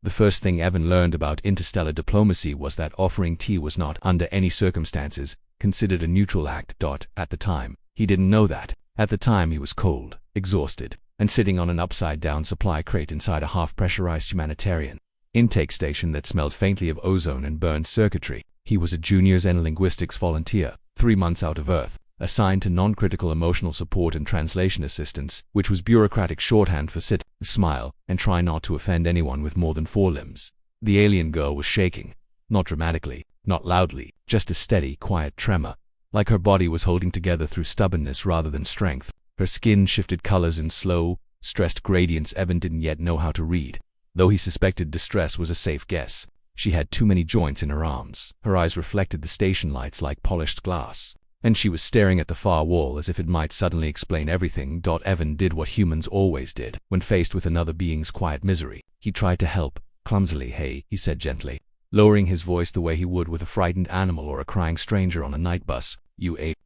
The first thing Evan learned about interstellar diplomacy was that offering tea was not, under any circumstances, considered a neutral act. At the time, he didn't know that. At the time he was cold, exhausted, and sitting on an upside-down supply crate inside a half-pressurized humanitarian intake station that smelled faintly of ozone and burned circuitry. He was a junior Zen linguistics volunteer, 3 months out of Earth, assigned to non-critical emotional support and translation assistance, which was bureaucratic shorthand for sit, smile, and try not to offend anyone with more than 4 limbs. The alien girl was shaking. Not dramatically, not loudly, just a steady, quiet tremor, like her body was holding together through stubbornness rather than strength. Her skin shifted colors in slow, stressed gradients Evan didn't yet know how to read, though he suspected distress was a safe guess. She had too many joints in her arms. Her eyes reflected the station lights like polished glass, and she was staring at the far wall as if it might suddenly explain everything. Evan did what humans always did when faced with another being's quiet misery. He tried to help, clumsily. "Hey," he said gently, lowering his voice the way he would with a frightened animal or a crying stranger on a night bus.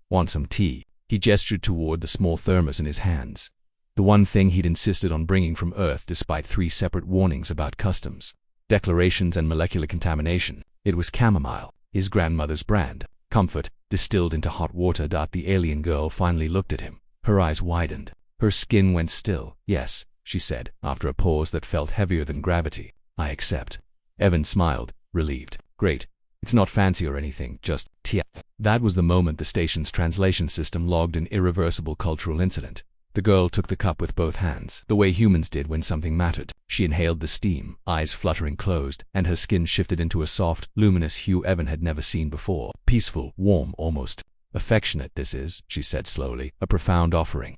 Want some tea?" He gestured toward the small thermos in his hands, the one thing he'd insisted on bringing from Earth despite 3 separate warnings about customs, declarations, and molecular contamination. It was chamomile, his grandmother's brand, comfort, distilled into hot water. The alien girl finally looked at him. Her eyes widened. Her skin went still. "Yes," she said, after a pause that felt heavier than gravity. "I accept." Evan smiled, relieved. "Great. It's not fancy or anything, just tea." That was the moment the station's translation system logged an irreversible cultural incident. The girl took the cup with both hands, the way humans did when something mattered. She inhaled the steam, eyes fluttering closed, and her skin shifted into a soft, luminous hue Evan had never seen before. "Peaceful, warm, almost affectionate. This is," she said slowly, "a profound offering."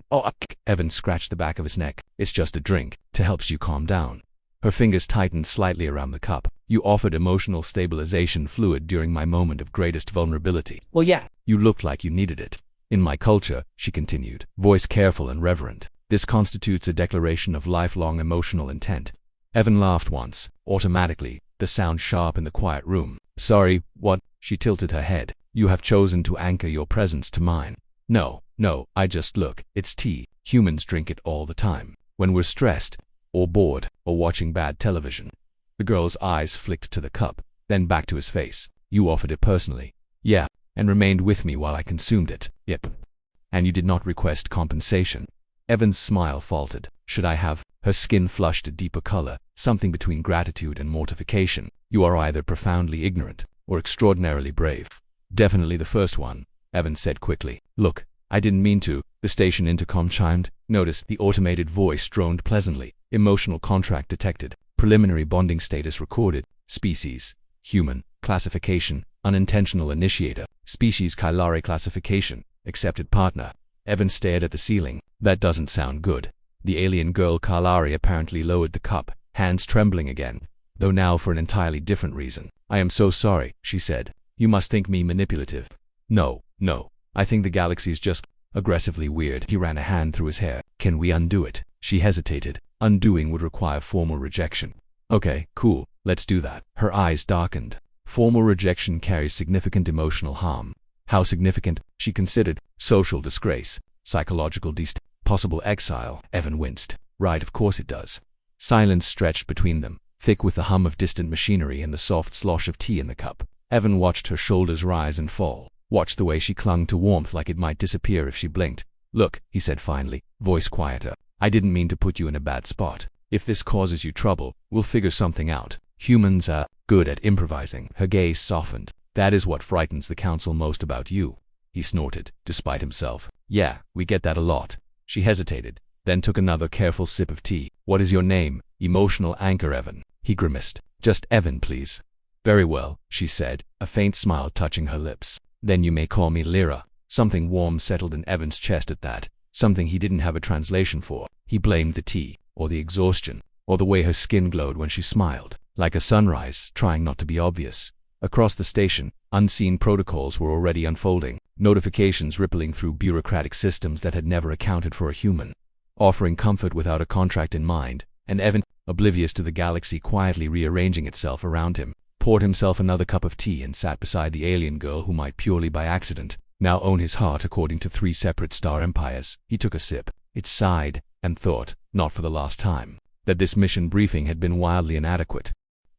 Evan scratched the back of his neck. "It's just a drink, to help you calm down." Her fingers tightened slightly around the cup. "You offered emotional stabilization fluid during my moment of greatest vulnerability." Well, yeah. "You looked like you needed it. In my culture," she continued, voice careful and reverent, "this constitutes a declaration of lifelong emotional intent." Evan laughed once, automatically, the sound sharp in the quiet room. "Sorry, what?" She tilted her head. "You have chosen to anchor your presence to mine." No, I just look. It's tea. Humans drink it all the time. When we're stressed, or bored, or watching bad television." The girl's eyes flicked to the cup, then back to his face. "You offered it personally." "Yeah, and remained with me while I consumed it." "Yep. And you did not request compensation." Evan's smile faltered. "Should I have?" Her skin flushed a deeper color, something between gratitude and mortification. "You are either profoundly ignorant, or extraordinarily brave." "Definitely the first one," Evan said quickly. "Look, I didn't mean to." The station intercom chimed. Notice, the automated voice droned pleasantly. "Emotional contract detected. Preliminary bonding status recorded. Species, human. Classification, unintentional initiator. Species Kylari classification, accepted partner." Evan stared at the ceiling. "That doesn't sound good." The alien girl Kylari apparently lowered the cup, hands trembling again, though now for an entirely different reason. "I am so sorry," she said. "You must think me manipulative." No. I think the galaxy is just aggressively weird." He ran a hand through his hair. "Can we undo it?" She hesitated. Undoing would require formal rejection. "Okay, cool, let's do that." Her eyes darkened. Formal rejection carries significant emotional harm. How significant? She considered. Social disgrace, psychological possible exile. Evan winced. "Right, of course it does." Silence stretched between them, thick with the hum of distant machinery and the soft slosh of tea in the cup. Evan watched her shoulders rise and fall, watched the way she clung to warmth like it might disappear if she blinked. "Look," he said finally, voice quieter, "I didn't mean to put you in a bad spot. If this causes you trouble, we'll figure something out. Humans are good at improvising." Her gaze softened. "That is what frightens the council most about you." He snorted, despite himself. "Yeah, we get that a lot." She hesitated, then took another careful sip of tea. "What is your name?" "Emotional anchor Evan." He grimaced. "Just Evan, please." "Very well," she said, a faint smile touching her lips. "Then you may call me Lyra." Something warm settled in Evan's chest at that, something he didn't have a translation for. He blamed the tea, or the exhaustion, or the way her skin glowed when she smiled, like a sunrise, trying not to be obvious. Across the station, unseen protocols were already unfolding, notifications rippling through bureaucratic systems that had never accounted for a human, offering comfort without a contract in mind. And Evan, oblivious to the galaxy quietly rearranging itself around him, poured himself another cup of tea and sat beside the alien girl who might purely by accident now own his heart according to 3 separate star empires. He took a sip. It sighed, and thought, not for the last time, that this mission briefing had been wildly inadequate.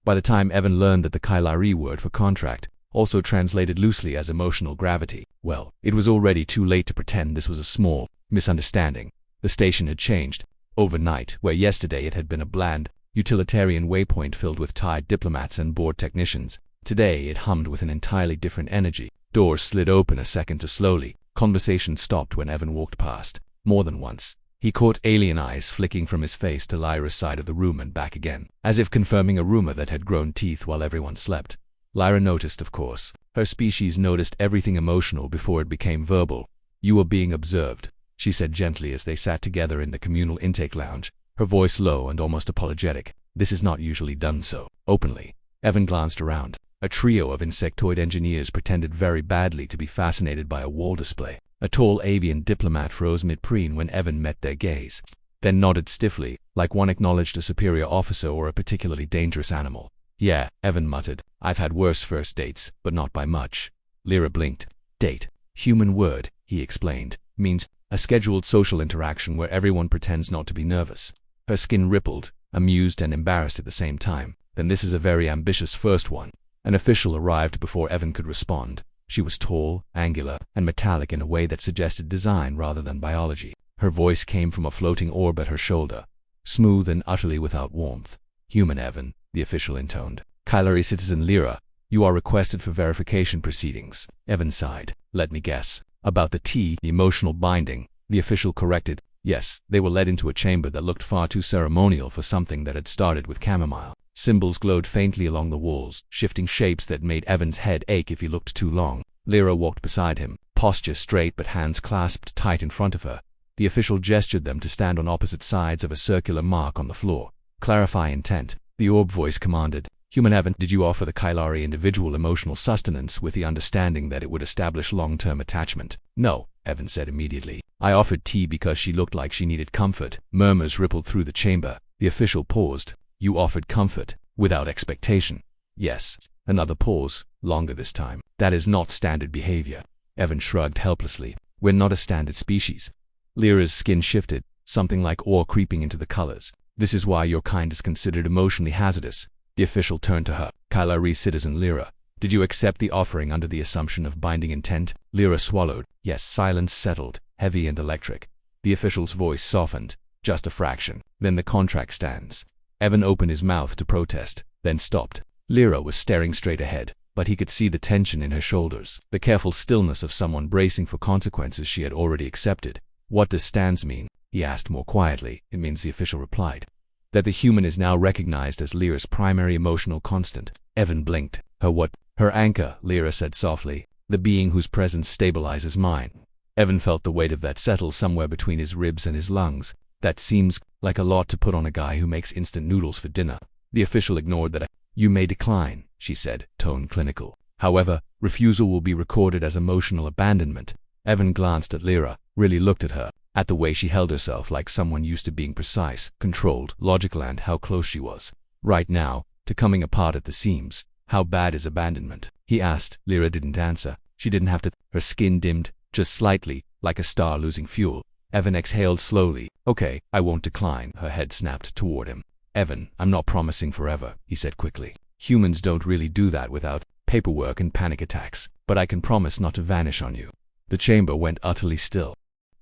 By the time Evan learned that the Kailari word for contract also translated loosely as emotional gravity, well, it was already too late to pretend this was a small misunderstanding. The station had changed overnight. Where yesterday it had been a bland, utilitarian waypoint filled with tired diplomats and bored technicians, today it hummed with an entirely different energy. Doors slid open a second too slowly. Conversation stopped when Evan walked past. More than once, he caught alien eyes flicking from his face to Lyra's side of the room and back again, as if confirming a rumor that had grown teeth while everyone slept. Lyra noticed, of course. Her species noticed everything emotional before it became verbal. "You are being observed," she said gently as they sat together in the communal intake lounge, her voice low and almost apologetic. "This is not usually done so openly." Evan glanced around. A trio of insectoid engineers pretended very badly to be fascinated by a wall display. A tall avian diplomat froze mid-preen when Evan met their gaze, then nodded stiffly, like one acknowledged a superior officer or a particularly dangerous animal. "Yeah," Evan muttered. "I've had worse first dates, but not by much." Lyra blinked. "Date. Human word," he explained, "means a scheduled social interaction where everyone pretends not to be nervous." Her skin rippled, amused and embarrassed at the same time. "Then this is a very ambitious first one." An official arrived before Evan could respond. She was tall, angular, and metallic in a way that suggested design rather than biology. Her voice came from a floating orb at her shoulder, smooth and utterly without warmth. "Human Evan," the official intoned. "Kailari citizen Lyra, you are requested for verification proceedings." Evan sighed. "Let me guess. About the emotional binding," the official corrected. "Yes." They were led into a chamber that looked far too ceremonial for something that had started with chamomile. Symbols glowed faintly along the walls, shifting shapes that made Evan's head ache if he looked too long. Lyra walked beside him, posture straight but hands clasped tight in front of her. The official gestured them to stand on opposite sides of a circular mark on the floor. "Clarify intent," the orb voice commanded. "Human Evan, did you offer the Kailari individual emotional sustenance with the understanding that it would establish long-term attachment?" "No," Evan said immediately. "I offered tea because she looked like she needed comfort." Murmurs rippled through the chamber. The official paused. "You offered comfort, without expectation?" "Yes." Another pause, longer this time. "That is not standard behavior." Evan shrugged helplessly. "We're not a standard species." Lyra's skin shifted, something like awe creeping into the colors. "This is why your kind is considered emotionally hazardous." The official turned to her. "Kailari citizen Lyra, did you accept the offering under the assumption of binding intent?" Lyra swallowed. "Yes." Silence settled, heavy and electric. The official's voice softened. "Just a fraction. Then the contract stands." Evan opened his mouth to protest, then stopped. Lyra was staring straight ahead, but he could see the tension in her shoulders, the careful stillness of someone bracing for consequences she had already accepted. "What does stands mean?" he asked more quietly. "It means," the official replied, "that the human is now recognized as Lyra's primary emotional constant." Evan blinked. "Her what?" "Her anchor," Lyra said softly. "The being whose presence stabilizes mine." Evan felt the weight of that settle somewhere between his ribs and his lungs. "That seems like a lot to put on a guy who makes instant noodles for dinner." The official ignored that. "You may decline," she said, tone clinical. "However, refusal will be recorded as emotional abandonment." Evan glanced at Lyra, really looked at her, at the way she held herself like someone used to being precise, controlled, logical, and how close she was right now to coming apart at the seams. "How bad is abandonment?" he asked. Lyra didn't answer. She didn't have to. Her skin dimmed, just slightly, like a star losing fuel. Evan exhaled slowly. "Okay, I won't decline." Her head snapped toward him. "Evan, I'm not promising forever," he said quickly. "Humans don't really do that without paperwork and panic attacks, but I can promise not to vanish on you." The chamber went utterly still.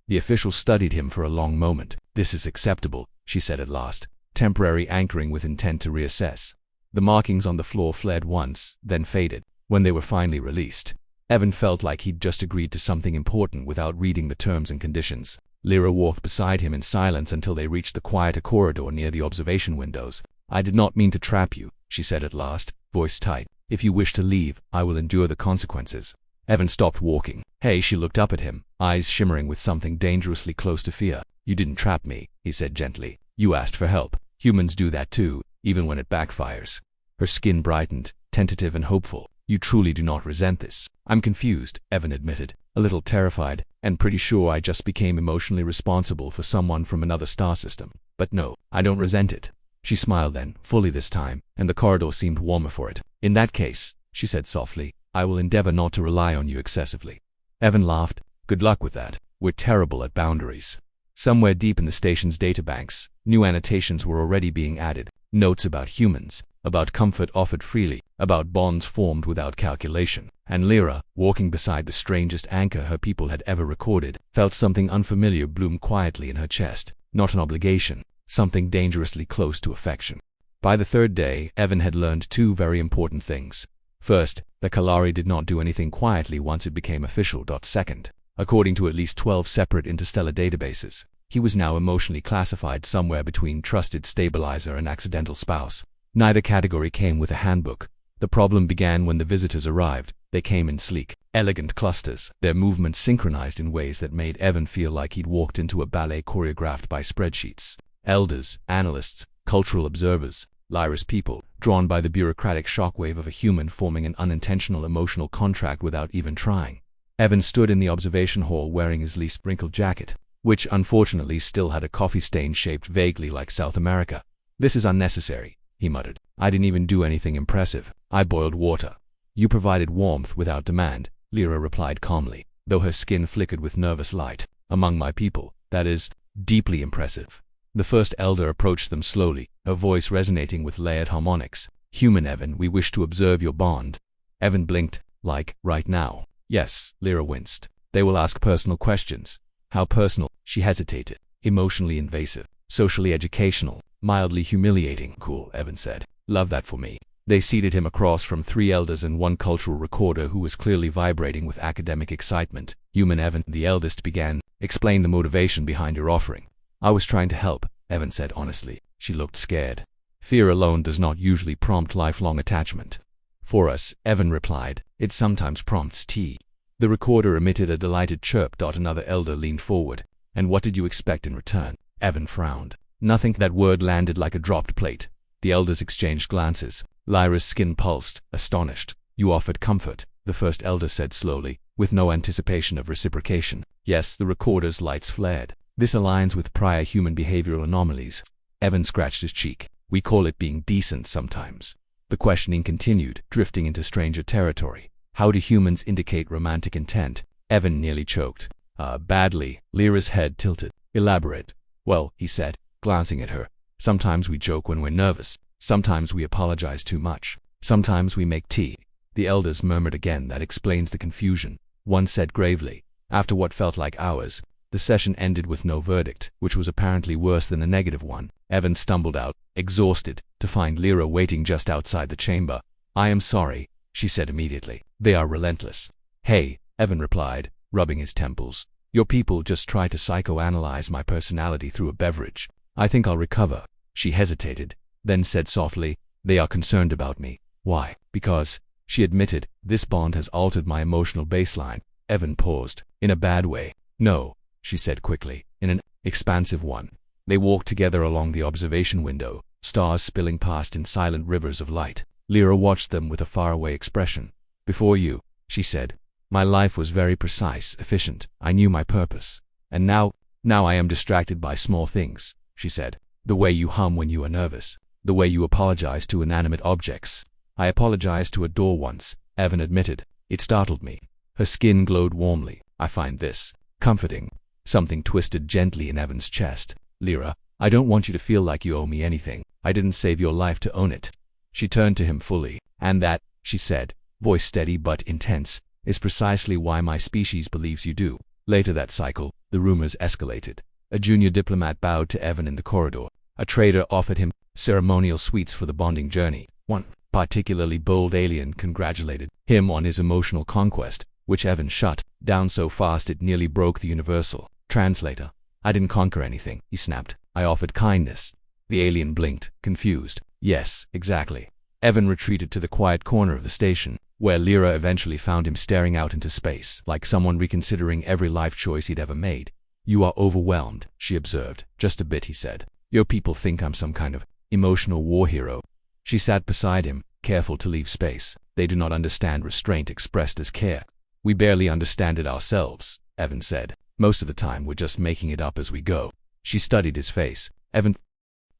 The official studied him for a long moment. "This is acceptable," she said at last. "Temporary anchoring with intent to reassess." The markings on the floor flared once, then faded. When they were finally released, Evan felt like he'd just agreed to something important without reading the terms and conditions. Lyra walked beside him in silence until they reached the quieter corridor near the observation windows. "I did not mean to trap you," she said at last, voice tight. "If you wish to leave, I will endure the consequences." Evan stopped walking. "Hey," she looked up at him, eyes shimmering with something dangerously close to fear. "You didn't trap me," he said gently. "You asked for help. Humans do that too, even when it backfires." Her skin brightened, tentative and hopeful. "You truly do not resent this?" "I'm confused," Evan admitted, a little terrified, "and pretty sure I just became emotionally responsible for someone from another star system. But no, I don't resent it." She smiled then, fully this time, and the corridor seemed warmer for it. "In that case," she said softly, "I will endeavor not to rely on you excessively." Evan laughed. "Good luck with that. We're terrible at boundaries." Somewhere deep in the station's databanks, new annotations were already being added. Notes about humans, about comfort offered freely, about bonds formed without calculation. And Lyra, walking beside the strangest anchor her people had ever recorded, felt something unfamiliar bloom quietly in her chest. Not an obligation, something dangerously close to affection. By the third day, Evan had learned two very important things. First, the Kalari did not do anything quietly once it became official. Second, according to at least 12 separate interstellar databases, he was now emotionally classified somewhere between trusted stabilizer and accidental spouse. Neither category came with a handbook. The problem began when the visitors arrived. They came in sleek, elegant clusters, their movements synchronized in ways that made Evan feel like he'd walked into a ballet choreographed by spreadsheets. Elders, analysts, cultural observers, Lyra's people, drawn by the bureaucratic shockwave of a human forming an unintentional emotional contract without even trying. Evan stood in the observation hall wearing his least wrinkled jacket, which unfortunately still had a coffee stain shaped vaguely like South America. "This is unnecessary," he muttered. "I didn't even do anything impressive. I boiled water." "You provided warmth without demand," Lyra replied calmly, though her skin flickered with nervous light. "Among my people, that is deeply impressive." The first elder approached them slowly, her voice resonating with layered harmonics. "Human Evan, we wish to observe your bond." Evan blinked. "Like, right now?" "Yes," Lyra winced. "They will ask personal questions." "How personal?" She hesitated. "Emotionally invasive, socially educational, mildly humiliating." "Cool," Evan said. "Love that for me." They seated him across from 3 elders and 1 cultural recorder who was clearly vibrating with academic excitement. "Human Evan," the eldest began, "explain the motivation behind your offering." "I was trying to help," Evan said honestly. She looked scared. "Fear alone does not usually prompt lifelong attachment." "For us," Evan replied, "it sometimes prompts tea." The recorder emitted a delighted chirp. Another elder leaned forward. "And what did you expect in return?" Evan frowned. "Nothing." That word landed like a dropped plate. The elders exchanged glances. Lyra's skin pulsed, astonished. "You offered comfort," the first elder said slowly, with no anticipation of reciprocation. "Yes," the recorder's lights flared. "This aligns with prior human behavioral anomalies." Evan scratched his cheek. "We call it being decent sometimes." The questioning continued, drifting into stranger territory. "How do humans indicate romantic intent?" Evan nearly choked. Badly." Lyra's head tilted. "Elaborate." "Well," he said, glancing at her, "sometimes we joke when we're nervous. Sometimes we apologize too much. Sometimes we make tea." The elders murmured again. "That explains the confusion," one said gravely. After what felt like hours, the session ended with no verdict, which was apparently worse than a negative one. Evan stumbled out, exhausted, to find Lyra waiting just outside the chamber. "I am sorry," she said immediately. "They are relentless." "Hey," Evan replied, rubbing his temples. "Your people just try to psychoanalyze my personality through a beverage. I think I'll recover." She hesitated, then said softly, "They are concerned about me." "Why?" "Because," she admitted, "this bond has altered my emotional baseline." Evan paused. "In a bad way?" "No," she said quickly, "in an expansive one." They walked together along the observation window, stars spilling past in silent rivers of light. Lyra watched them with a faraway expression. "Before you," she said, "my life was very precise, efficient. I knew my purpose. And now I am distracted by small things," she said. "The way you hum when you are nervous. The way you apologize to inanimate objects." "I apologized to a door once," Evan admitted. "It startled me." Her skin glowed warmly. "I find this comforting." Something twisted gently in Evan's chest. "Lyra, I don't want you to feel like you owe me anything. I didn't save your life to own it." She turned to him fully. "And that," she said, voice steady but intense, "is precisely why my species believes you do." Later that cycle, the rumors escalated. A junior diplomat bowed to Evan in the corridor. A trader offered him ceremonial sweets for the bonding journey. One particularly bold alien congratulated him on his emotional conquest, which Evan shut down so fast it nearly broke the universal translator. "I didn't conquer anything," he snapped. "I offered kindness." The alien blinked, confused. "Yes, exactly." Evan retreated to the quiet corner of the station, where Lyra eventually found him staring out into space, like someone reconsidering every life choice he'd ever made. "You are overwhelmed," she observed. "Just a bit," he said. "Your people think I'm some kind of emotional war hero." She sat beside him, careful to leave space. "They do not understand restraint expressed as care." "We barely understand it ourselves," Evan said. "Most of the time we're just making it up as we go." She studied his face.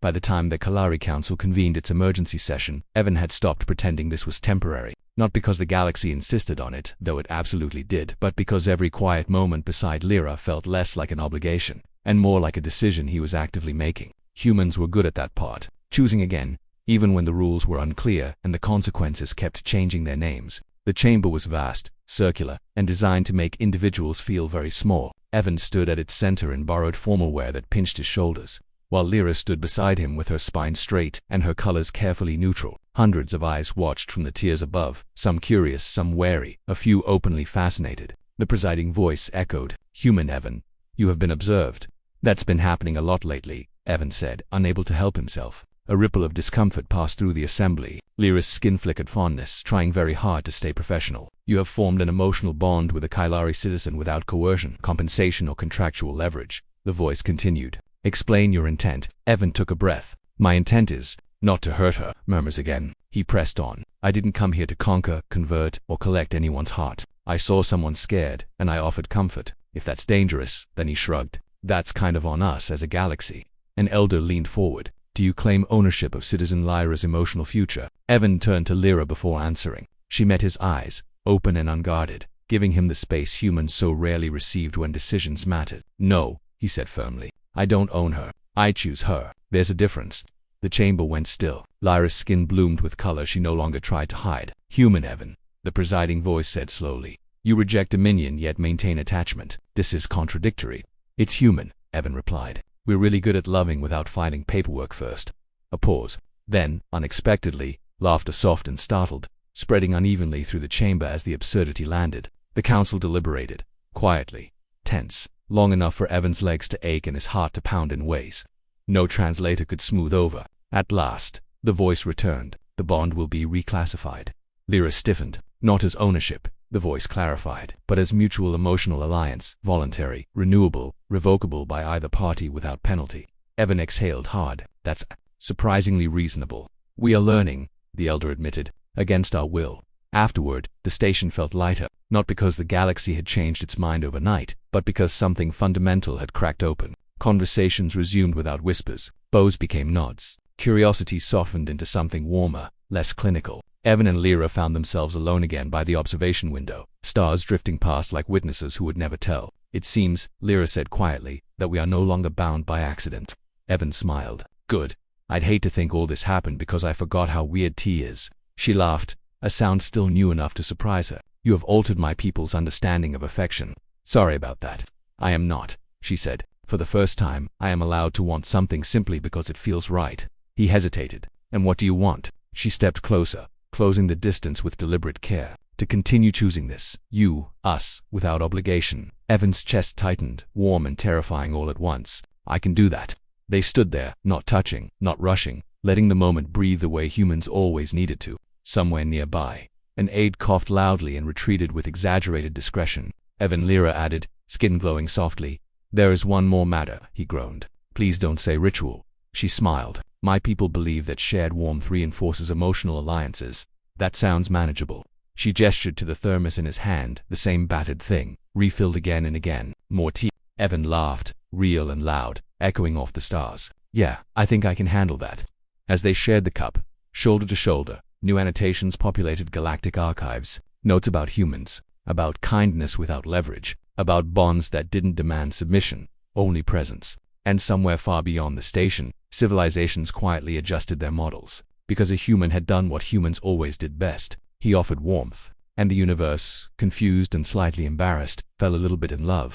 By the time the Kalari Council convened its emergency session, Evan had stopped pretending this was temporary. Not because the galaxy insisted on it, though it absolutely did, but because every quiet moment beside Lyra felt less like an obligation, and more like a decision he was actively making. Humans were good at that part. choosing again, even when the rules were unclear and the consequences kept changing their names. The chamber was vast, circular, and designed to make individuals feel very small. Evan stood at its center in borrowed formal wear that pinched his shoulders, while Lyra stood beside him with her spine straight and her colors carefully neutral. Hundreds of eyes watched from the tiers above, some curious, some wary, a few openly fascinated. The presiding voice echoed, "Human Evan, you have been observed." "That's been happening a lot lately," Evan said, unable to help himself. A ripple of discomfort passed through the assembly. Lyra's skin flickered fondness, trying very hard to stay professional. "You have formed an emotional bond with a Kylari citizen without coercion, compensation, or contractual leverage," the voice continued. "Explain your intent." Evan took a breath. "My intent is not to hurt her." Murmurs again. He pressed on. "I didn't come here to conquer, convert, or collect anyone's heart. I saw someone scared, and I offered comfort. If that's dangerous," then he shrugged, "that's kind of on us as a galaxy." An elder leaned forward. "Do you claim ownership of Citizen Lyra's emotional future?" Evan turned to Lyra before answering. She met his eyes, open and unguarded, giving him the space humans so rarely received when decisions mattered. "No," he said firmly. "I don't own her. I choose her. There's a difference." The chamber went still. Lyra's skin bloomed with color she no longer tried to hide. "Human Evan," the presiding voice said slowly. "You reject dominion yet maintain attachment. This is contradictory." "It's human," Evan replied. "We're really good at loving without filing paperwork first." A pause. Then, unexpectedly, laughter soft and startled, spreading unevenly through the chamber as the absurdity landed. The council deliberated, quietly, tense, long enough for Evan's legs to ache and his heart to pound in ways no translator could smooth over. At last, the voice returned. "The bond will be reclassified." Lyra stiffened. "Not as ownership," the voice clarified, "but as mutual emotional alliance, voluntary, renewable, revocable by either party without penalty." Evan exhaled hard. "That's surprisingly reasonable." "We are learning," the elder admitted, "against our will." Afterward, the station felt lighter, not because the galaxy had changed its mind overnight, but because something fundamental had cracked open. Conversations resumed without whispers. Bows became nods. Curiosity softened into something warmer, less clinical. Evan and Lyra found themselves alone again by the observation window, stars drifting past like witnesses who would never tell. "It seems," Lyra said quietly, "that we are no longer bound by accident." Evan smiled. "Good. I'd hate to think all this happened because I forgot how weird tea is." She laughed, a sound still new enough to surprise her. "You have altered my people's understanding of affection." "Sorry about that." "I am not," she said. "For the first time, I am allowed to want something simply because it feels right." He hesitated. "And what do you want?" She stepped closer, closing the distance with deliberate care. "To continue choosing this, you, us, without obligation." Evan's chest tightened, warm and terrifying all at once. "I can do that." They stood there, not touching, not rushing, letting the moment breathe the way humans always needed to. Somewhere nearby, an aide coughed loudly and retreated with exaggerated discretion. Evan Lyra added, skin glowing softly, "There is one more matter," he groaned. "Please don't say ritual." She smiled. "My people believe that shared warmth reinforces emotional alliances. That sounds manageable." She gestured to the thermos in his hand, the same battered thing, refilled again and again. "More tea." Evan laughed, real and loud, echoing off the stars. "Yeah, I think I can handle that." As they shared the cup, shoulder to shoulder, new annotations populated galactic archives, notes about humans, about kindness without leverage, about bonds that didn't demand submission, only presence. And somewhere far beyond the station, civilizations quietly adjusted their models, because a human had done what humans always did best. He offered warmth, and the universe, confused and slightly embarrassed, fell a little bit in love.